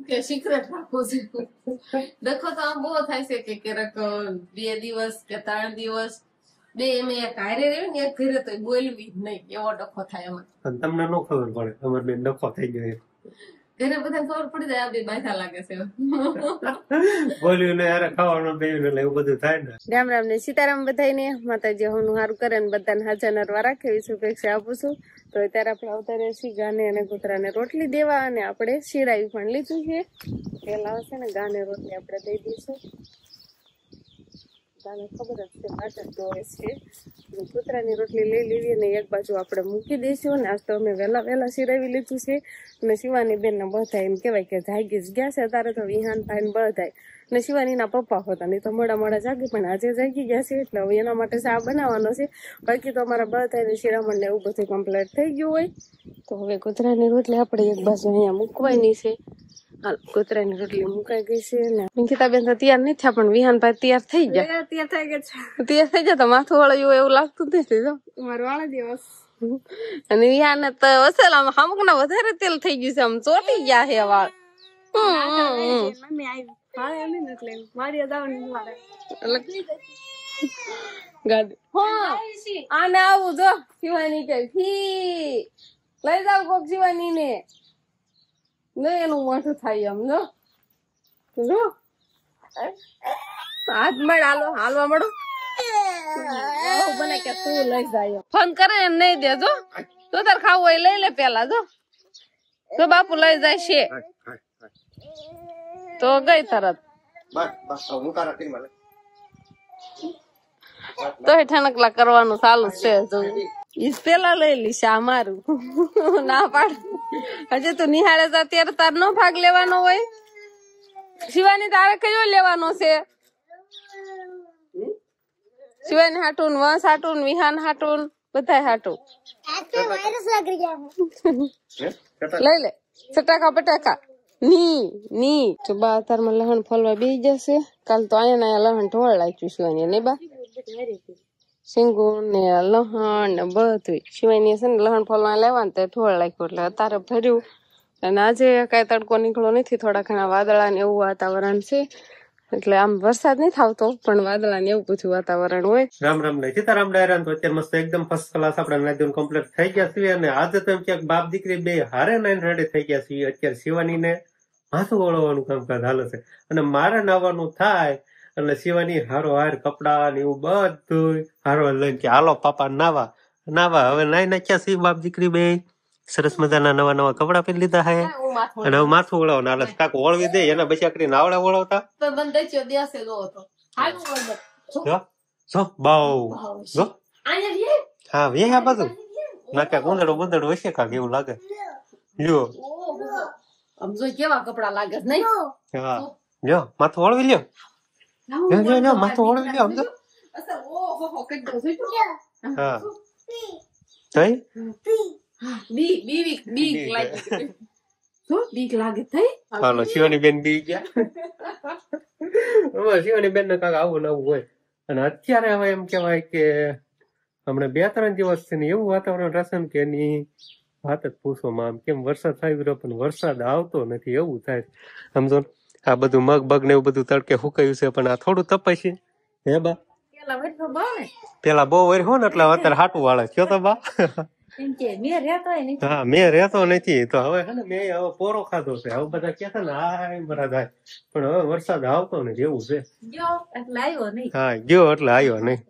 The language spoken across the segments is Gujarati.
કે સિક્રેટ રાખો છે દેખો તો આમ બહુ થાય છે કે ક્યારેક 2 દિવસ કે 3 દિવસ બે એમ એક હારે રહ્યું ને એક ઘરે તો બોલવી જ નહીં એવો ડખો થાય એમાં તમને ન ખબર પડે તમારે બે ડખો થઈ ગયો ઘરે બધા ખબર પડી જાય આ બે બાધા લાગે છે બોલ્યું ને યાર ખાવાનું દેવું એટલે એવું બધું થાય ને રામ રામ ને સીતારામ બધાને માતાજી હું હારું કરે ને બધાને હાજર નરવા રાખે એવી શુભેચ્છા આપું છું તો અત્યારે આપણે આવતા રહેશી ગાને અને કૂતરાને રોટલી દેવા અને આપણે શિરાવી પણ લીધું છે પેલા આવશે ને ગાને રોટલી આપણે દઈ દઈશું ગાને ખબર જ છે પાછળ જોવે છે કૂતરાની રોટલી લઈ લીધી અને એક બાજુ આપણે મૂકી દઈશું ને આજ તો અમે વહેલા શિરાવી લીધું છે અને શિવાની બેન ના બધા એમ કેવાય કે જાગી જ ગયા છે તારે તો વિહાન ભાઈ બધા ને શિવાની ના પપ્પા હોતા નહીં તો મોડા જાગી પણ આજે જાગી ગયા છે એટલે હવે એના માટે ચા બનાવવાનો છે બાકી તો અમારા બધા શિરામણ ને એવું બધું કમ્પ્લીટ થઈ ગયું હોય તો હવે કૂતરાની રોટલી આપણે એક બાજુ અહીંયા મૂકવાની છે હાલ કૂતરાની રોટલી મુકાઈ ગઈ છે ને અંકિતાબેન તો તૈયાર નહીં થયા પણ વિહાન ભાઈ તૈયાર થઈ ગયા તૈયાર થઈ ગયા તો માથું વાળું એવું લાગતું નથી જો મારું વાળા દિવસ અને વિહાન તો વસેલામાં અમુક ના વધારે તેલ થઈ ગયું છે આમ ચોટી ગયા છે વાળ ગાડી આને આવું જો શિવાની કે લઈ જાવ કોક શિવાની ને નહીં એનું મોઢું થાય એમ જો હાથ મળ હાલવા મળો બને કે તું લઈ જાય ફોન કરે એમ નહીં દેજો તો તાર ખાવું હોય લઈ લે પેલા જો બાપુ લઈ જાય છે તો ગઈ તરત તો ઠનકલા કરવાનું ચાલુ છે પેલા લઈ લીશ આ મારું ના પાડ હજે તું નિહાળે જા ત્યારે તાર નો ભાગ લેવાનો હોય શિવાની તારે કયો લેવાનો છે શિવાની હાટુન વંશ હાટુન વિહાન હાટુન બધા હાટુન લઈ લે ચટાકા પટાકા ની તો બા તારમાં લહણ ફોલવા બેસી જશે કાલ તો અહીંયા લહણ ઢોળ લાગ્યું શિવાની ને બા સિંગુર ને લહણ ને બધું શિવાની છે ને લહણ ફોલવા લેવાનું તે ઢોળ લાગ્યું એટલે અત્યારે ભર્યું અને આજે કઈ તડકો નીકળો નથી થોડા ઘણા વાદળા ને એવું વાતાવરણ છે એટલે આમ વરસાદ નહીં થતો પણ વાદળા ને એવું બધું વાતાવરણ હોય રામ રામ ને સીતારામ ડાયરા તો અત્યારે મસ્ત એકદમ ફર્સ્ટ ક્લાસ આપડે નાદન કમ્પ્લીટ થઈ ગયા છીએ અને આજે તો એમ ક્યાંક બાપ દીકરી બે હારે નાઈને રેડી થઈ ગયા છીએ અત્યારે શિવાની ને માથું વળવાનું કામકાજ હાલે છે અને મારે નાવાનું થાય એટલે શિવાની હારો હાર કપડા ને એવું બધું હારો લઈને કે હાલો પાપા નાવા હવે નાઈ નાખ્યા સી બાપ દીકરી બે સરસ મજાના નવા કપડા પહેરી લીધા હે અને હવે માથું વળાવવાનું હાલે કાક વળવી દે એના બચા કરીને આવડે વળાવતા હા વે હા બધું ના કે ગુંદડું હશે કાક એવું લાગે લ્યો કેવા કપડા લાગે નહીં હા લ્યો માથું વળવી લ્યો માથું વળવી લ્યો સમજો હા થઈ બીક લાગે થઈ હાલો શિવાની બેન બી ગયા શિવાની બેન ને કાક આવું નવું હોય અને અત્યારે હવે એમ કેવાય કે હમણાં 2-3 દિવસ છે ને એવું વાતાવરણ રહેશે કે એની વાત જ પૂછવામાં આમ કેમ વરસાદ આવી રહ્યો પણ વરસાદ આવતો નથી એવું થાય સમજો આ બધું મગ ને એવું બધું તડકે હુકાયું છે પણ આ થોડું તપાય છે હે બા પેલા બહુ વાર હો ને એટલે અત્યારે હાટું વાળે કયો તો બા હા મેં રહેતો નથી તો હવે છે ને મેં હવે પોરો ખાધો છે હવે બધા કે છે ને હા બરા થાય પણ હવે વરસાદ આવતો નથી એવું છે હા ગયો એટલે આવ્યો નહીં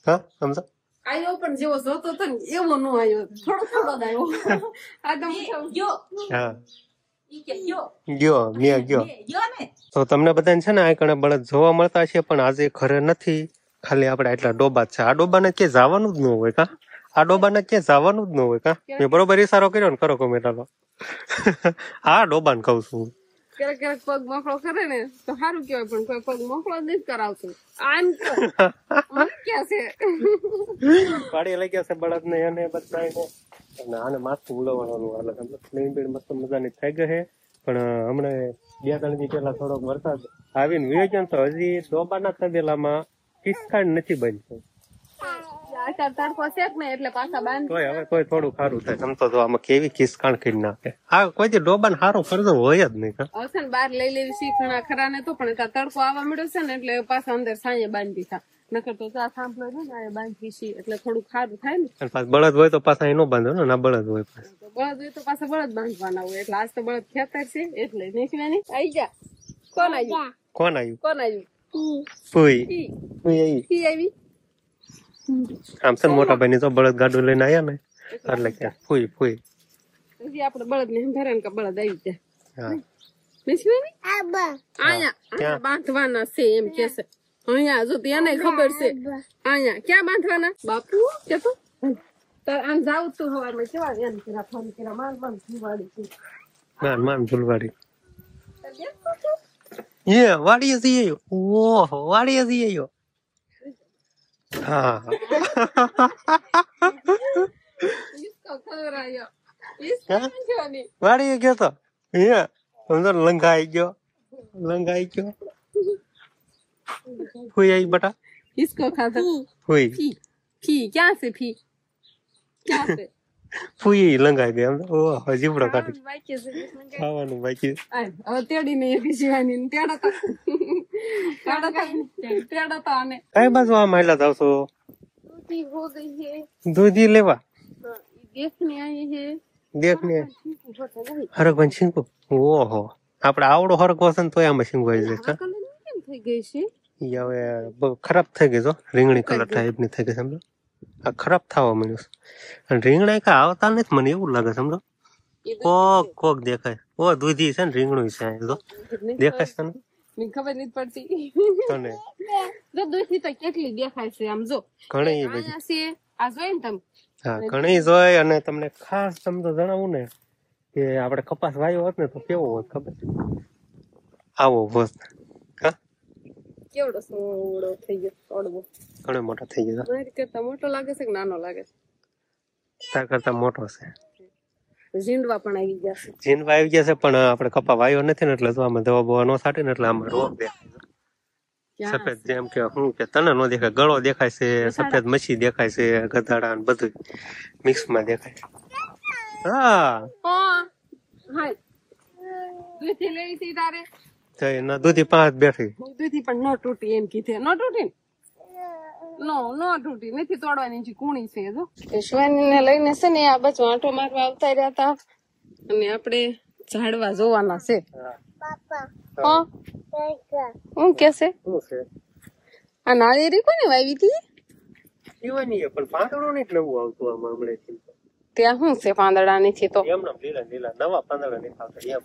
હા સમજો આવ્યો પણ જેવો જોતો હતો ને એવો નો આવ્યો થોડો આવ્યો હા ગયો તો તમને બધાને છે ને આ કણે બળદ જોવા મળતા છે પણ આજે ઘરે નથી ખાલી આપડે એટલા ડોબા છે આ ડોબાને ક્યાંય જવાનું જ ન હોય કા આ ડોબાને ક્યાંય જવાનું જ ન હોય કા મેં બરોબર ઈશારો કર્યો ને કરો કોમેન્ટમાં આ ડોબાને કઉ છું ક્યારેક પગ મોકળો કરે ને તો સારું કેવાય પણ કોઈ પગ મોકળો નથી કરાવતું આમ ક્યાં છે પાડી લઈ ગયા છે બળદ ને એને બધાને અને આને માથું ઉલવવાનું હાલે મસ્ત મજાની થઈ ગઈ છે પણ હમણાં 2-3 દી પેલા થોડોક વરસાદ આવીને વિયોજન તો હજી ડોબાના તબેલામાં કિસ્સાડ નથી બનતો અત્યારે તડકો શેક ને એટલે પાછા બાંધી તોય હવે કોઈ થોડું સારું થાય. સમતો તો આમાં કેવી કિસકાણ કરી નાખે. આ કોઈ દી ડોબાને સારું કરતો હોય જ નહીં. હવે છે ને બહાર લઈ લેવી શીખણા ખરા ને તો પણ તડકો આવવા મળ્યો છે ને એટલે પાછા અંદર સાંજે બાંધી થા નકર તો ચા સાંભળો છે ને બાંધવી છીએ એટલે થોડું ખારું થાય ને. પાછા બળદ હોય તો પાછા એનો બાંધો ને, ના બળદ હોય પાછા બળદ હોય તો પાછા બળદ બાંધવાના હોય એટલે આજ તો બળદ ખેતર છે એટલે નીકળવાની. આઈ જા. કોણ આવ્યું? કોણ આવ્યું? કોણ આવ્યું? ફૂઈ. ફી આવી. આમ છે મોટા ભાઈ ની તો બળદ ગાડું લઈને આયા ને એટલે કે ફૂઈ ફૂઈ. પછી આપડે બળદ ને ધરે ને બળદ આવી જાય. નીકળવાની. આયા બાંધવાના છે એમ કે છે. અહીંયા જો એને ખબર છે અહીંયા ક્યાં બાંધવાના બાપુ કે તો આમ જાવ તું હવારમાં કેવા એમ કેરા ફોન કેરા માન ફૂલવાડી છે. માન ફૂલવાડી ये वाड़ी सी है. ओह वाड़ी सी है. हाँ इसको खबर आया. इसको जाने. वाड़ी क्या तो? ये अंदर लंगाई गयो. हुई आई बटा. इसको खाता. हुई. फी क्या से फी? क्या से? ફૂઈ લંગાઈ ગયા. ઓહ જીવડો કાઢી ખાવાનું બાકી. હવે તેડી ને એવી શિવાની તેડા તો આને કઈ બાજુ આ મહિલા જાવ છો? દૂધી હો ગઈ હે. દૂધી લેવા દેખને આયે હે. દેખને હરકભાઈ સિંગો. ઓહો આપડે આવડો હરકો છે ને તોય આમાં સિંગો આવી જાય. કેમ થઈ ગઈ છે? હવે ખરાબ થઈ ગઈ છો. રીંગણી કલર ટાઈપ ની થઈ ગઈ સમજો. આ ખરાબ થવા મળ્યું. અને રીંગણા કઈ આવતા નથી મને એવું લાગે સમજો. કોક દેખાય. ઓ દૂધી છે ને રીંગણું છે તો દેખાય છે તને? ખબર નથી પડતી તને. જો દૂધી તો કેટલી દેખાય છે આમ જો. ઘણી બધી છે આ જોઈ ને તમે. હા ઘણી જોઈ. અને તમને ખાસ તમને જણાવું ને કે આપણે કપાસ વાયો હોત ને તો કેવો હોત ખબર? આવો હોત. કેવડો સોડો થઈ ગયો. ઓડવો ઘણો મોટો થઈ ગયો. મારી કરતા મોટો લાગે છે કે નાનો લાગે છે? તાર કરતા મોટો છે. ઝીંડવા પણ આવી ગયા છે. ઝીંડવા આવી ગયા છે પણ આપણે કપા વાયો નથી ને એટલે તો આમાં દવા બવા નો છાંટી ને એટલે આમાં રોગ દેખાય. સફેદ જેમ કે હું કે તને નો દેખાય. ગળો દેખાય છે, સફેદ મચ્છી દેખાય છે, ગધાડા ને બધું મિક્સ માં દેખાય. હા દૂધી લેવી હતી તારે? દૂધી 5 બેઠી. દૂધી પણ ન તૂટી એમ કીધે. ન તૂટી નો તૂટી નથી તોડવાની કુણી છે. જો શિવાની ને લઈને છે ને આ બાજુ આંટો મારવા આવતા રહ્યા હતા અને આપણે ઝાડવા જોવાના છે. હું કે છે આ નાળિયેરી કોને વાવી હતી? શિવાની પણ પાંદડો નથી નવું આવતું આમાં હમણાં. ત્યાં શું છે પાંદડા નથી તો? એમના લીલા લીલા નવા પાંદડા નથી આવતા એમ.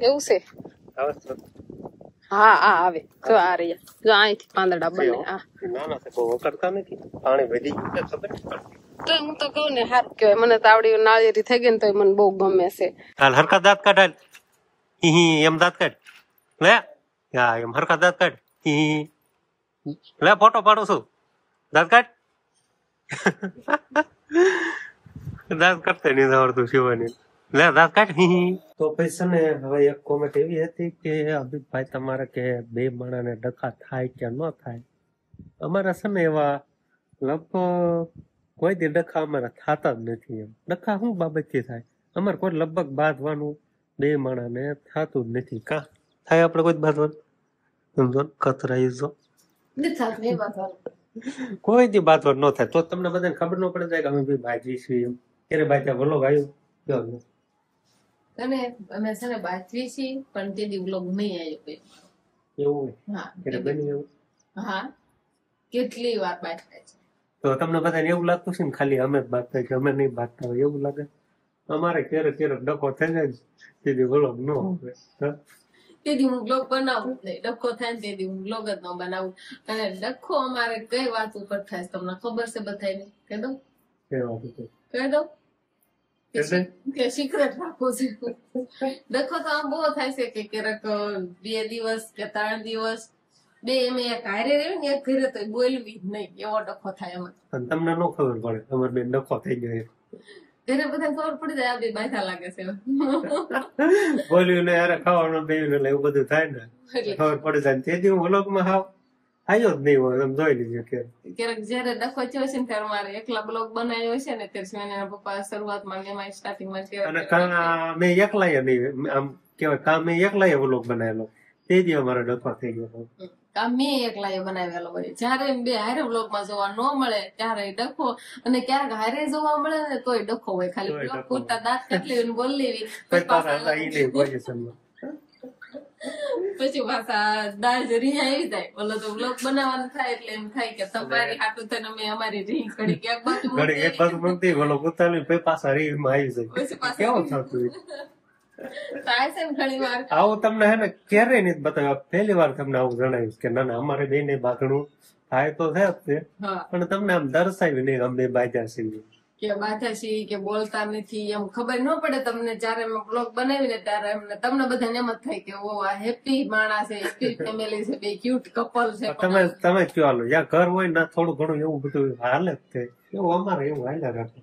એવું છે? હા આવે જો આ રહ્યા. જો અહીંથી પાંદડા બને. નાના છે બહુ કરતા નથી. પાણી વધી ગયું ખબર તો હું તો કહું ને સારું કહેવાય. મને તો આવડી નાળિયેરી થઈ ગઈ ને તો મને બહુ ગમે છે. હાલ હરકા દાંત કાઢ. એમ દાંત કાઢ લે. હા એમ હરકા દાંત કાઢ. લે ફોટો પાડું છું. દાંત કાઢ. દાંત કાઢતા નહીં આવડતું શિવાની. લે દાંત કાઢ. તો પછી છે ને હવે એક કોમેન્ટ એવી હતી કે અભિભાઈ તમારે કે 2 માણાને ડખા થાય કે ન થાય. અમારા છે ને એવા લગભગ કોઈ દી ડખા અમારા થતા જ નથી. એમ ડખા શું બાબતથી થાય? અમારે કોઈ લગભગ બાંધવાનું 2 માણાને થતું જ નથી. કા થાય આપણે કોઈ બાંધવાનું? સમજો કતરાઈ જો કોઈ દી બાંધવાનું ન થાય તો તમને બધાને ખબર ન પડે જાય કે અમે ભાઈ છીએ એમ. ક્યારે બાજ્યા વલો આવ્યું કયો અને અમે છે ને બાજવી છીએ પણ તે દી વ્લોગ નહીં આવ્યો એવું હોય. હા કેટલી વાર બાજવા છે તો તમને બધાને એવું લાગતું છે ને ખાલી અમે જ બાંધતા કે અમે નહીં બાંધતા હોય એવું લાગે? અમારે ક્યારેક ડખો થઈ જાય તેથી વ્લોગ ન હોય. તેથી હું વ્લોગ બનાવું નહીં. ડખો થાય ને તેથી હું વ્લોગ જ ન બનાવું. અને ડખો અમારે કઈ વાત ઉપર થાય તમને ખબર છે બધાને? કહી દઉં? કહી દઉં કે સિક્રેટ રાખો છે. ડખો તો આમ બહુ થાય છે કે ક્યારેક 2 દિવસ કે 3 દિવસ 2 એમ એક હારે રહે ને એક ઘરે તો બોલવી જ નહીં એવો ડખો થાય એમાં. તમને ન ખબર પડે તમારે બેન ડખો થઈ ગયો. ઘરે બધા ખબર પડી જાય આ બે બાધા લાગે છે. બોલ્યું ને યાર ખાવાનું દેવું એટલે એવું બધું થાય ને ખબર પડી જાય. તેથી હું વ્લોગમાં આયો જ નહીં હોય, તમે જોઈ લીધું કે ક્યારેક જયારે ડખો થયો છે ને ત્યારે મારે એકલા બ્લોગ બનાવ્યો છે ને ત્યારે શિવાનીના પપ્પા શરૂઆતમાં ને એમાં સ્ટાર્ટિંગમાં અને મેં એકલાય નહીં, આમ કેવાય કામ મેં એકલાય વ્લોગ બનાવેલો, તે દી અમારો ડખો થઈ ગયો. કામ મેં એકલા એ બનાવેલો હોય. જયારે બે હારે બ્લોગ માં જોવા ન મળે ત્યારે ડખો, અને ક્યારેક હારે જોવા મળે ને તોય ડખો હોય. ખાલી બ્લોગ પૂરતા દાંત કેટલી બોલ લેવી પછી પાછા દાળ રીહ આવી જાય. બોલો તો બ્લોગ બનાવવાનું થાય એટલે એમ થાય કે તમારી હાટું થઈને અમે અમારી રીહ ઘડી એક બાજુ મૂકતી બોલો ઉતારી પાછા રીહ માં આવી જાય. કેવું થતું આવું તમને હે ને ક્યારેય નથી બતાવ્યું. પહેલી વાર તમને આવું જણાવ્યું કે ના ના અમારે બે ને બાંધણું થાય તો છે જ તે, પણ તમને આમ દર્શાવ્યું નહીં અમે બાજા છીએ કે બાજા છીએ કે બોલતા નથી એમ ખબર ન પડે તમને. જયારે અમે બ્લોગ બનાવીને ત્યારે તમને બધાને એમ જ થાય કે ઓ આ હેપી માણસ છે, હેપી ફેમિલી છે, બે ક્યુટ કપલ છે. તમે કયો હાલો જ્યાં ઘર હોય ને થોડું ઘણું એવું બધું હાલે જ છે, એવું અમારે એવું હાલ્યા રાખે.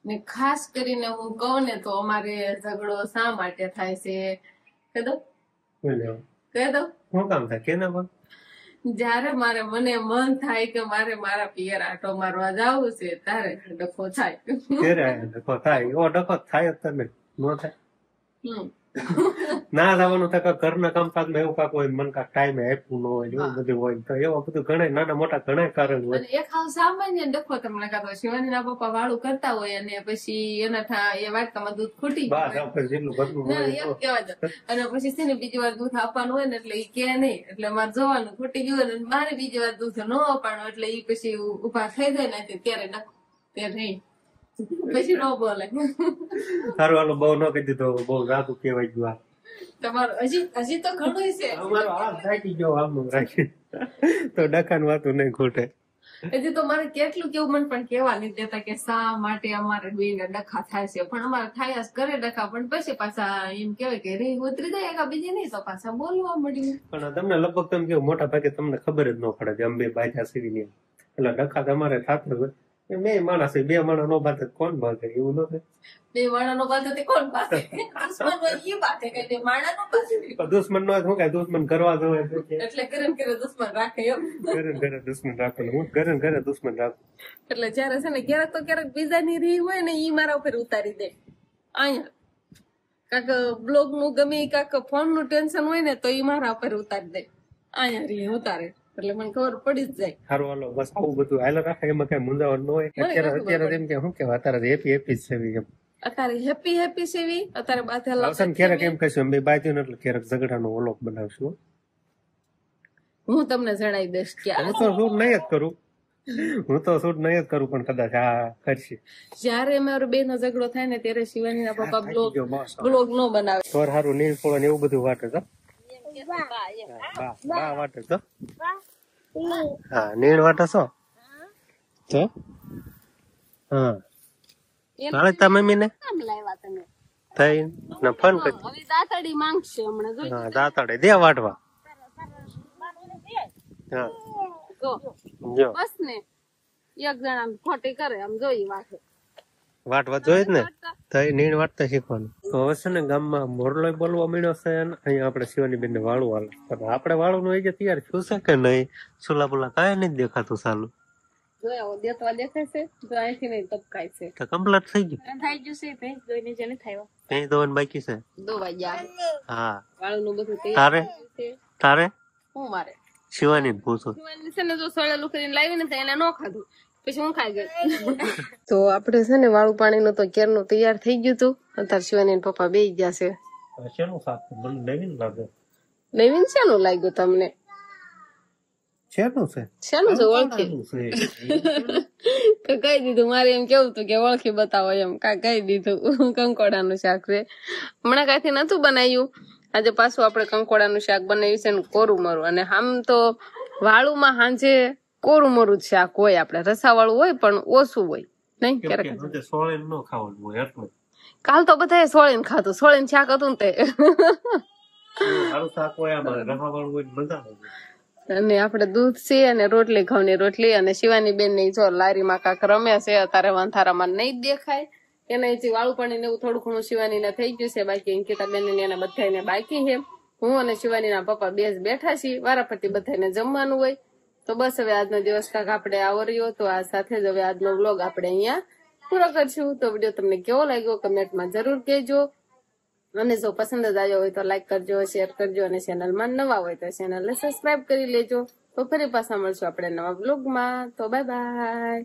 ને ખાસ કરીને હું કહું ને તો અમારે ઝઘડો શા માટે થાય છે કહી દઉં? કહી દઉં શું કામ થાય કે ના? જયારે મને મન થાય કે મારે મારા પિયર આટો મારવા જવું છે ત્યારે ડખો થાય. ડખો થાય એવો ડખો થાય જ તમે ન થાય ના જવાનું થાય. ઘરના કામકાજમાં એવું કાંક હોય, મન કાંક ટાઈમ આપ્યું ન હોય, એવું બધું હોય તો એવું બધું ઘણા નાના મોટા ઘણા કારણ હોય. એક હાવ સામાન્ય ડખો તમને કાતો શિવાનીના પપ્પા વાળું કરતા હોય અને પછી એના એ વાટકામાં દૂધ ખૂટી ગયું અને પછી છે ને બીજી વાર દૂધ આપવાનું હોય ને એટલે એ કે નહીં, એટલે મારે જોવાનું ખૂટી ગયું અને મારે બીજી વાર દૂધ ન આપવાનું એટલે એ પછી ઉભા થઈ જાય ને ત્યારે ડખો ત્યારે નહીં પછી ન બોલે. સારું હાલો બહુ ન કહી દીધો, બહુ રાતું કેવાય ગયું. તમારું હજી તો ઘણું છે. અમારો હાથ થાકી ગયો આમનું રાખી તો ડખાન વાતું નહીં ખૂટે. હજી તો મારે કેટલું કેવું મને પણ કેવા નથી દેતા કે શા માટે અમારે બેને ડખા થાય છે, પણ અમારે થાય જ કરે ડખા, પણ પછી પાછા એમ કેવાય કે રી ઉતરી જાય એકા બીજી નહીં તો પાછા બોલવા મળ્યું. પણ તમને લગભગ તમે કેવું મોટા ભાગે તમને ખબર જ ન પડે કે અંબે બાજા સીવી એટલે ડખા તમારે થતો હોય. બે માણસ બે માણસ નો બાત કોણ બાતે એવું ન થાય. બે માણસ નો બાત કોણ બાતે? દુશ્મન નો શું કઈ દુશ્મન કરવા જવાય એટલે ઘરે દુશ્મન રાખે એમ. ઘરે દુશ્મન રાખે હું ઘરે દુશ્મન રાખું. એટલે જયારે છે ને ક્યારેક તો ક્યારેક બીજાની રીહ હોય ને ઈ મારા ઉપર ઉતારી દે. અહીંયા કાક બ્લોગ નું ગમે કાક ફોન નું ટેન્શન હોય ને તો ઈ મારા ઉપર ઉતારી દે. અહીંયા રીહ ઉતારે એટલે મને ખબર પડી જ જાય. સારું હાલો બસ આવું બધું હાલ રાખે એમાં કઈ મૂંઝાવણ ન હોય. અત્યારે એમ કે શું કેવાય અત્યારે હેપી હેપી છે એમ. અત્યારે હેપી હેપી સેવી અત્યારે બાધેલા આવશે ક્યારેક એમ કહીશું બે બાજુ એટલે ક્યારેક ઝઘડાનો ઓલોક બનાવશું. હું તમને જણાવી દઈશ કે હું તો શૂટ નહીં જ કરું, પણ કદાચ આ કરશે. જયારે અમારો બે નો ઝઘડો થાય ને ત્યારે શિવાનીના પપ્પા બ્લોગ નો બનાવે તો સારું નીલ ફોળો ને એવું બધું વાટે છે. બા વાટે તો હા નીણ વાટે છો તો હા હાલે તા મમ્મી ને થઈ ના ફોન કરી દાતડી માંગશે હમણાં જોઈ. હા દાતડે દે વાટવા. હા જો બસ ને એક જણા ખોટી કરે આમ જોઈ વાટવા જોઈએ જ ને થઈ નીણ વાટતા શીખવાનું. તો હવે છે ને ગામમાં મોરલો બોલવા મળ્યો છે ને અહીંયા આપણે શિવાની બેન ને વાળું હાલે. આપણે વાળું નું તૈયાર થયું છે કે નહીં? સુલા બુલા કઈ નથી દેખાતું સાલું. દેખવા દેખાય છે તો અહીંથી નહીં તપકાય છે. તો કમ્પ્લીટ થઈ ગયું. થઈ ગયું છે ભેંસ દોઈને જેને થાય ભેંસ દોવાનું બાકી છે. દોવા ગયા. હા વાળું નું બધું તારે હું મારે શિવાની પૂછો. શિવાની છે ને જો સળેલું કરીને લાવી ને એને ન ખાધું પછી હું ખાઈ ગઈ. તો આપડે છે ને વાળું પાણી નું તો કેરનું તૈયાર થઈ ગયું હતું. અત્યારે શિવાની પપ્પા બેસી ગયા છે. શેનું શાક મને નવીન લાગે. નવીન શેનું લાગ્યું તમને? શેનું છે ઓળખી કહી દીધું. મારે એમ કેવું હતું કે ઓળખી બતાવો એમ કહી દીધું. કંકોડાનું શાક છે. હમણાં કાંઈથી નતું બનાવ્યું. આજે પાછું આપણે કંકોડાનું શાક બનાવ્યું છે ને કોરું મરું. અને આમ તો વાળુમાં સાંજે કોરું મરું જ શાક હોય. આપણે રસા વાળું હોય પણ ઓછું હોય નહીં. કાલ તો બધા સોળીને ખાતું. સોળીને શાક હતું ને તે અને આપડે દૂધ છે અને રોટલી ઘઉંની રોટલી. અને શિવાની બેન ની જો લારીમાં કાક રમે છે. અત્યારે વાંથારામાં નહીં દેખાય. એને વાળું પાણી ને એવું થોડું ઘણું શિવાની ને થઈ ગયું છે. બાકી અંકિતા બેન ને એના બધાને બાકી છે. હું અને શિવાની ના પપ્પા બે જ બેઠા છીએ. વારાફરતી બધાને જમવાનું હોય તો બસ હવે આજનો દિવસ કાંક આપણે આવો રહ્યો. તો આ સાથે જ હવે આજનો વ્લોગ આપણે અહીંયા પૂરો કરશું. તો વિડીયો તમને કેવો લાગ્યો કમેન્ટમાં જરૂર કહેજો. અને જો પસંદ જ આવ્યો હોય તો લાઈક કરજો, શેર કરજો અને ચેનલમાં નવા હોય તો ચેનલને સબસ્ક્રાઇબ કરી લેજો. તો ફરી પાછા મળશું આપણે નવા વ્લોગમાં. તો બાય બાય.